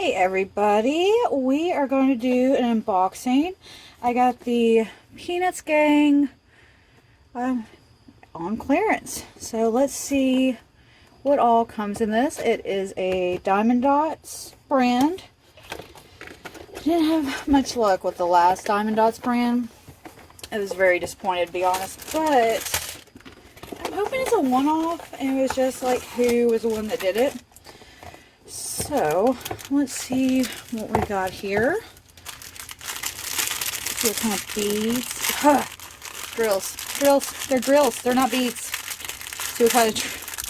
Hey everybody, we are going to do an unboxing. I got the Peanuts Gang on clearance. So let's see what all comes in this. It is a Diamond Dotz brand. Didn't have much luck with the last Diamond Dotz brand. I was very disappointed, to be honest, but I'm hoping it's a one-off and it was just like who was the one that did it. So, let's see what we got here. See what kind of beads. Huh. Drills. Drills. They're drills. They're not beads. See what kind of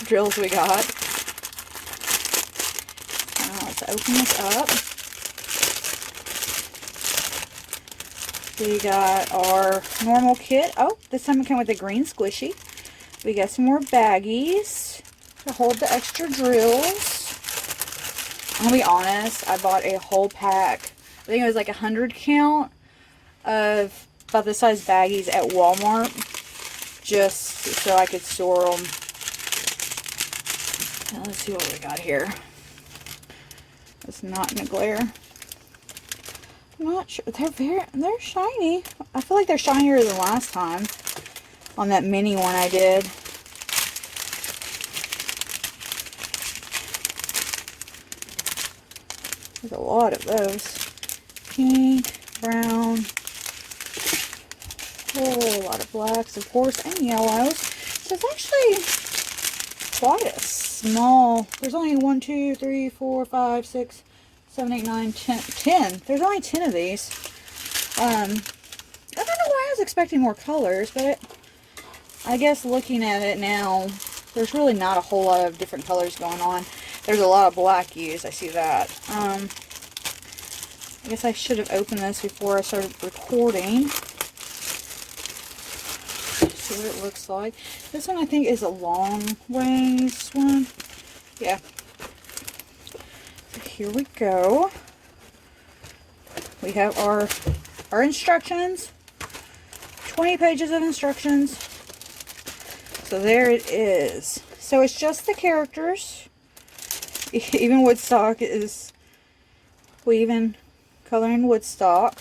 drills we got. Now, let's open this up. We got our normal kit. Oh, this time it came with a green squishy. We got some more baggies to hold the extra drills. I'm gonna be honest, I bought a whole pack. I think it was like 100 count of about this size baggies at Walmart just so I could store them. Now let's see what we got here. It's not in the glare. I'm not sure. They're shiny. I feel like they're shinier than last time on that mini one I did. There's a lot of those. Pink, brown, a lot of blacks, of course, and yellows. So it's actually quite a small. There's only 1, 2, 3, 4, 5, 6, 7, 8, 9, 10. There's only 10 of these. I don't know why I was expecting more colors, but I guess looking at it now, there's really not a whole lot of different colors going on. There's a lot of black used. I see that. I guess I should have opened this before I started recording. See what it looks like. This one I think is a long ways one. Yeah. So here we go. We have our instructions. 20 pages of instructions. So there it is. So it's just the characters. Even Woodstock is weaving, coloring Woodstock.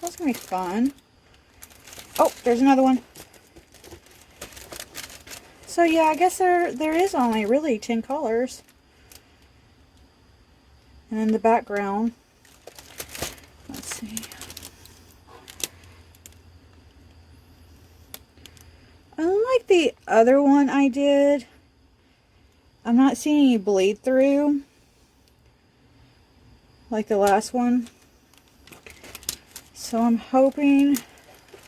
That's gonna be fun. Oh, there's another one. So yeah, I guess there is only really 10 colors. And then the background. Let's see. Unlike the other one I did, I'm not seeing any bleed through like the last one. So I'm hoping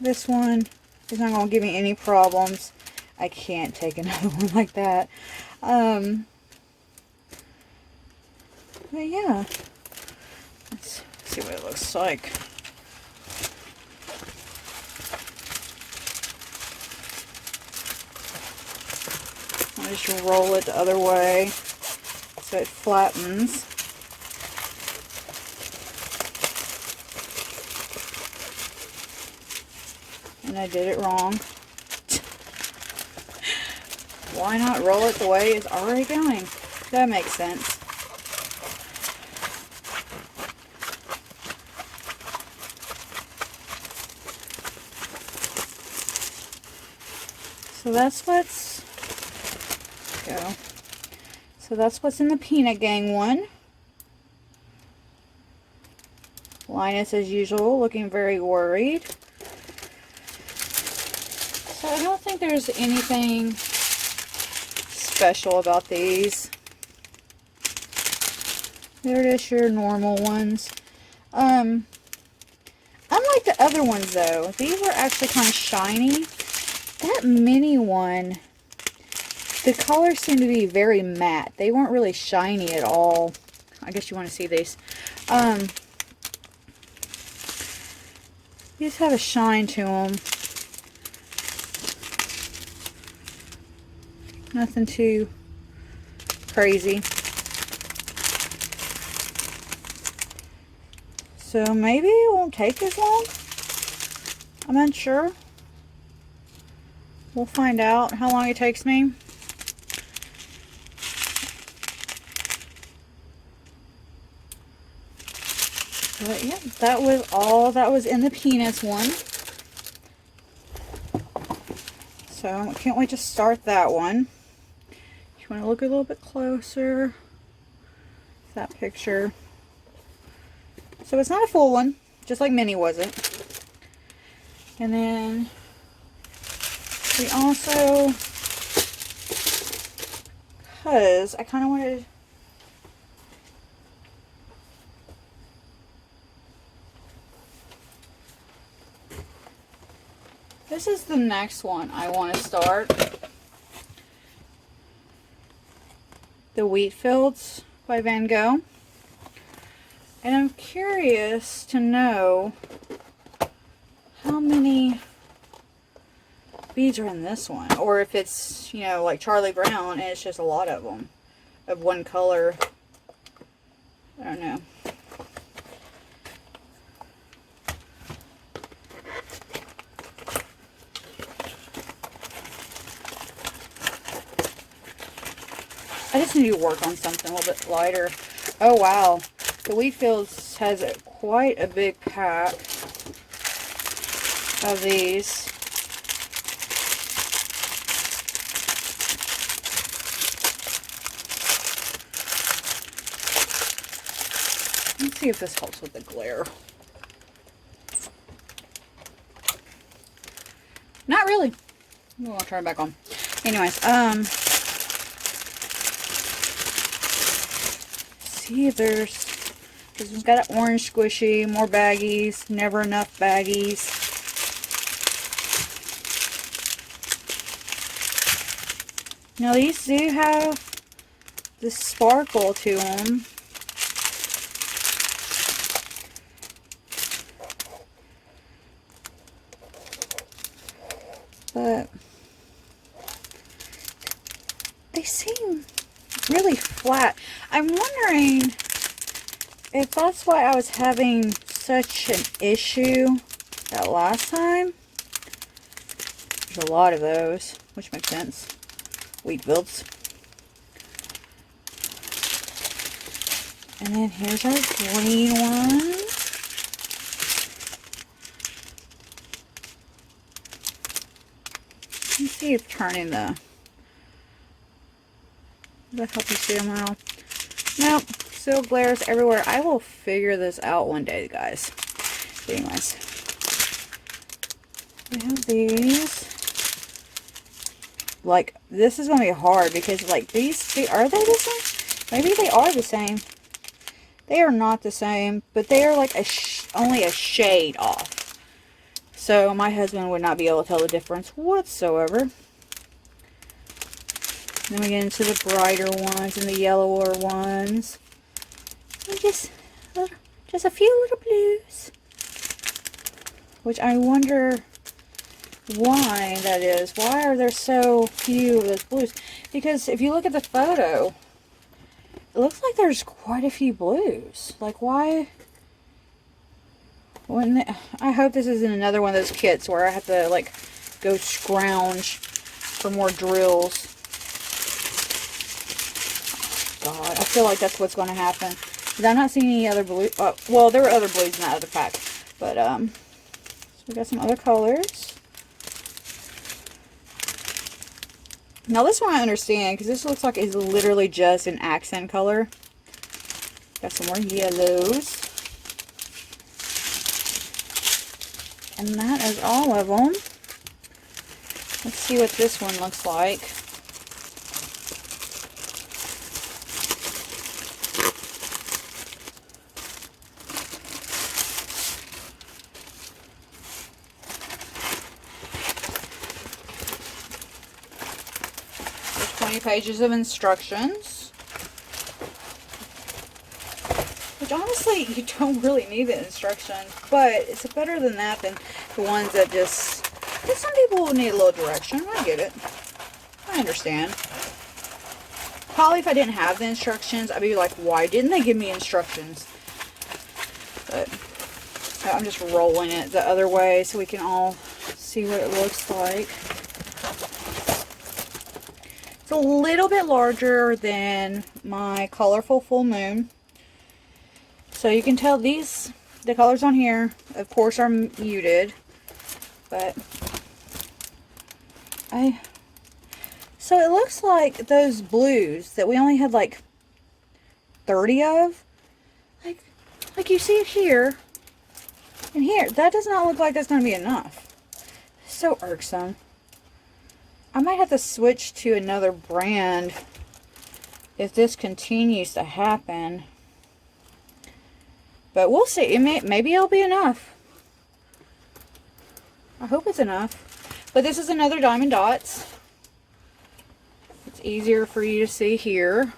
this one is not going to give me any problems. I can't take another one like that. But yeah. Let's see what it looks like. I just roll it the other way so it flattens. And I did it wrong. Why not roll it the way it's already going? That makes sense. So that's go. So that's what's in the Peanut Gang one. Linus, as usual, looking very worried. So I don't think there's anything special about these. They're just your normal ones. Unlike the other ones, though, these are actually kind of shiny. That mini one, the colors seem to be very matte. They weren't really shiny at all. I guess you want to see these. These have a shine to them. Nothing too crazy. So maybe it won't take as long. I'm unsure. We'll find out how long it takes me. But yeah, that was all that was in the Peanuts one. So I can't wait to start that one. If you want to look a little bit closer, that picture. So it's not a full one, just like Minnie wasn't. And then we also, because I kind of wanted, this is the next one I want to start. The Wheat Fields by Van Gogh. And I'm curious to know how many beads are in this one. Or if it's, you know, like Charlie Brown and it's just a lot of them. Of one color. I don't know. I just need to work on something a little bit lighter. Oh wow. The Wheatfields has quite a big pack of these. Let's see if this helps with the glare. Not really. We'll turn it back on. Anyways, see if there's, this one's got an orange squishy, more baggies, never enough baggies. Now these do have this sparkle to them. But they seem really flat. I'm wondering if that's why I was having such an issue that last time. There's a lot of those, which makes sense. Wheatfields. And then here's our green one. Let's see if turning the, does that help you see them out? Nope, still glares everywhere. I will figure this out one day, guys. But anyways, we have these. Like, this is going to be hard because, like, these, are they the same? Maybe they are the same. They are not the same, but they are like only a shade off. So my husband would not be able to tell the difference whatsoever. Then we get into the brighter ones and the yellower ones. And just a few little blues. Which I wonder why that is. Why are there so few of those blues? Because if you look at the photo, it looks like there's quite a few blues. Like, why? I hope this isn't another one of those kits where I have to, like, go scrounge for more drills. God, I feel like that's what's going to happen. Because I'm not seeing any other blue. Well, there were other blues in that other pack. But, so we got some other colors. Now this one I understand, because this looks like it's literally just an accent color. Got some more yellows. And that is all of them. Let's see what this one looks like. There's 20 pages of instructions. Which honestly, you don't really need the instructions, but it's better than that than the ones that just, because some people will need a little direction. I get it. I understand. Probably if I didn't have the instructions, I'd be like, why didn't they give me instructions? But I'm just rolling it the other way so we can all see what it looks like. It's a little bit larger than my colorful full moon. So you can tell these The colors on here, of course, are muted. But so it looks like those blues that we only had like 30 of, like you see it here and here, that does not look like that's going to be enough. So irksome. I might have to switch to another brand if this continues to happen. But we'll see. Maybe it'll be enough. I hope it's enough. But this is another Diamond Dots. It's easier for you to see here.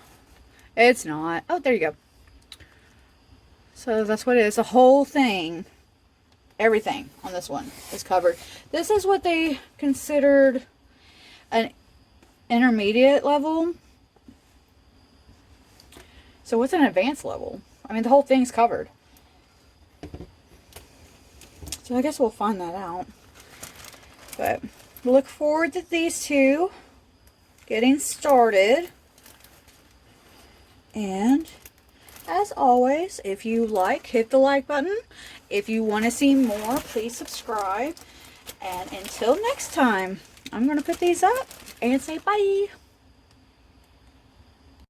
It's not. Oh, there you go. So that's what it is. The whole thing, everything on this one is covered. This is what they considered an intermediate level. So what's an advanced level? I mean, the whole thing's covered. So I guess we'll find that out. But look forward to these two getting started. And as always, if you like, hit the like button. If you want to see more, please subscribe. And until next time, I'm going to put these up and say bye.